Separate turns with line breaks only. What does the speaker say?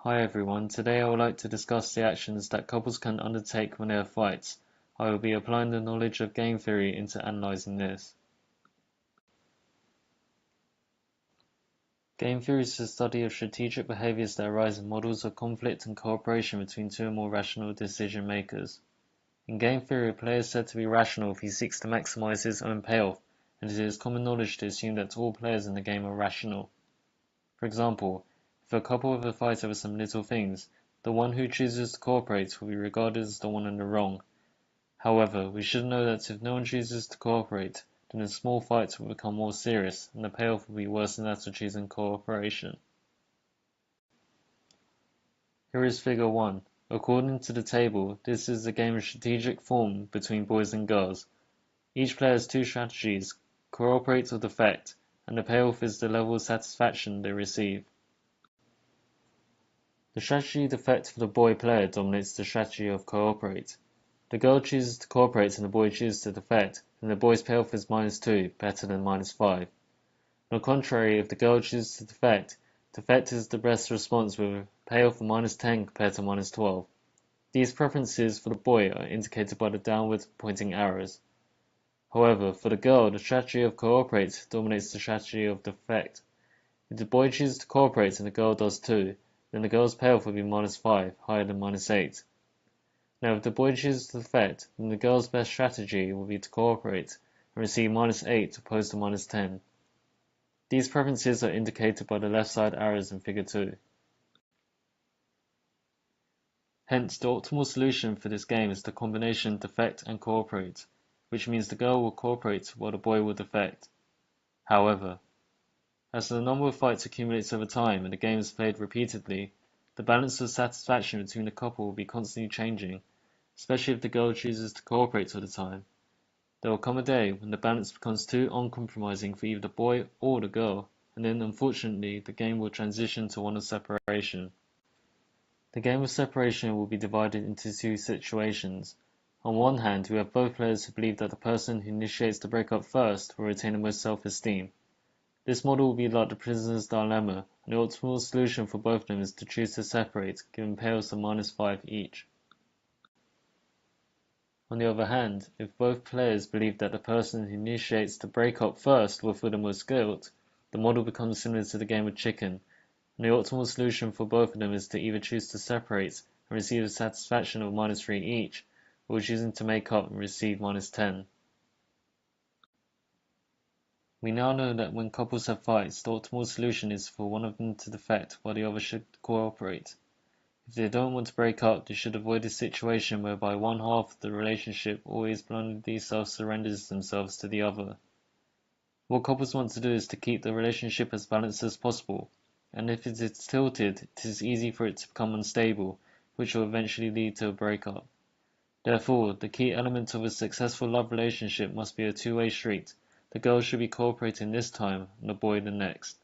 Hi everyone, today I would like to discuss the actions that couples can undertake when they have fights. I will be applying the knowledge of game theory into analysing this. Game theory is the study of strategic behaviours that arise in models of conflict and cooperation between two or more rational decision makers. In game theory, a player is said to be rational if he seeks to maximise his own payoff, and it is common knowledge to assume that all players in the game are rational. For example, if a couple have a fight over some little things, the one who chooses to cooperate will be regarded as the one in the wrong. However, we should know that if no one chooses to cooperate, then the small fights will become more serious, and the payoff will be worse than that of choosing cooperation. Here is Figure 1. According to the table, this is a game of strategic form between boys and girls. Each player has two strategies, cooperate or defect, and the payoff is the level of satisfaction they receive. The strategy defect for the boy player dominates the strategy of cooperate. The girl chooses to cooperate and the boy chooses to defect, and the boy's payoff is -2, better than -5. On the contrary, if the girl chooses to defect, defect is the best response with a payoff of -10 compared to -12. These preferences for the boy are indicated by the downward pointing arrows. However, for the girl, the strategy of cooperate dominates the strategy of defect. If the boy chooses to cooperate and the girl does too, then the girl's payoff will be -5, higher than -8. Now if the boy chooses to defect, then the girl's best strategy will be to cooperate and receive -8 opposed to -10. These preferences are indicated by the left side arrows in Figure 2. Hence, the optimal solution for this game is the combination defect and cooperate, which means the girl will cooperate while the boy will defect. However, as the number of fights accumulates over time and the game is played repeatedly, the balance of satisfaction between the couple will be constantly changing, especially if the girl chooses to cooperate all the time. There will come a day when the balance becomes too uncompromising for either the boy or the girl, and then unfortunately the game will transition to one of separation. The game of separation will be divided into two situations. On one hand, we have both players who believe that the person who initiates the breakup first will retain the most self-esteem. This model will be like the prisoner's dilemma, and the optimal solution for both of them is to choose to separate, giving payoffs of -5 each. On the other hand, if both players believe that the person who initiates the breakup first will feel the most guilt, the model becomes similar to the game of chicken, and the optimal solution for both of them is to either choose to separate and receive a satisfaction of -3 each, or choosing to make up and receive -10. We now know that when couples have fights, the optimal solution is for one of them to defect while the other should cooperate. If they don't want to break up, they should avoid a situation whereby one half of the relationship always blindly self-surrenders themselves to the other. What couples want to do is to keep the relationship as balanced as possible, and if it is tilted, it is easy for it to become unstable, which will eventually lead to a breakup. Therefore, the key element of a successful love relationship must be a two-way street. The girl should be cooperating this time, and the boy the next.